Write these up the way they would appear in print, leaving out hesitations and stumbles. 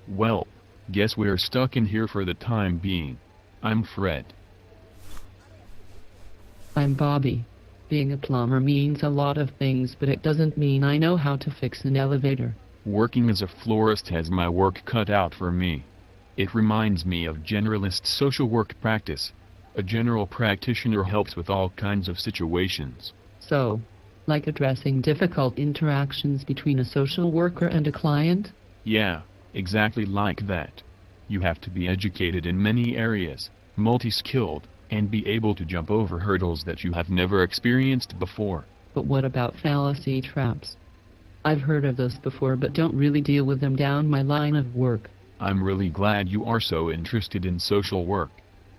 Well, guess we're stuck in here for the time being. I'm Fred. I'm Bobby. Being a plumber means a lot of things, but it doesn't mean I know how to fix an elevator. Working as a florist has my work cut out for me. It reminds me of generalist social work practice. A general practitioner helps with all kinds of situations. So, like addressing difficult interactions between a social worker and a client? Yeah, exactly like that. You have to be educated in many areas, multi-skilled, and be able to jump over hurdles that you have never experienced before. But what about fallacy traps? I've heard of those before but don't really deal with them down my line of work. I'm really glad you are so interested in social work.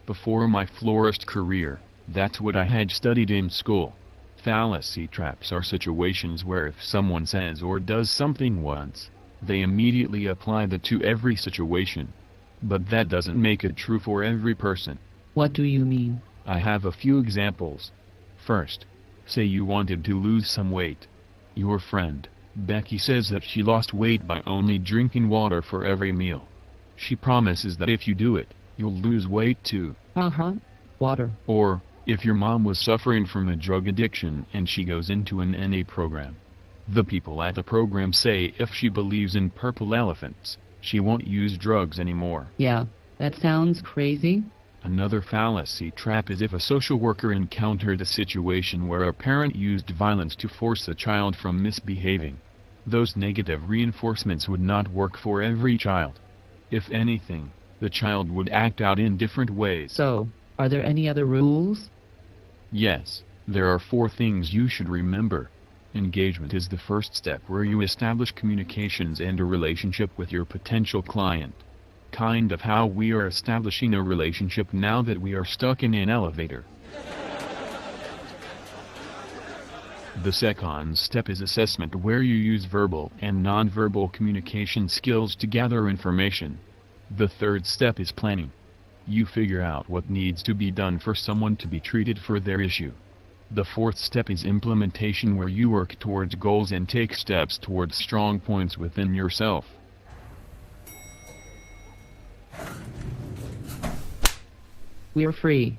Before my florist career, that's what I had studied in school. Fallacy traps are situations where if someone says or does something once, they immediately apply that to every situation. But that doesn't make it true for every person. What do you mean? I have a few examples. First, say you wanted to lose some weight. Your friend, Becky, says that she lost weight by only drinking water for every meal. She promises that if you do it, you'll lose weight too. Water. Or, if your mom was suffering from a drug addiction and she goes into an NA program. The people at the program say if she believes in purple elephants, she won't use drugs anymore. Yeah, that sounds crazy. Another fallacy trap is if a social worker encountered a situation where a parent used violence to force a child from misbehaving. Those negative reinforcements would not work for every child. If anything, the child would act out in different ways. So, are there any other rules? Yes, there are 4 things you should remember. Engagement is the first step where you establish communications and a relationship with your potential client. Kind of how we are establishing a relationship now that we are stuck in an elevator. The second step is assessment, where you use verbal and nonverbal communication skills to gather information. The third step is planning. You figure out what needs to be done for someone to be treated for their issue. The fourth step is implementation, where you work towards goals and take steps towards strong points within yourself. We're free.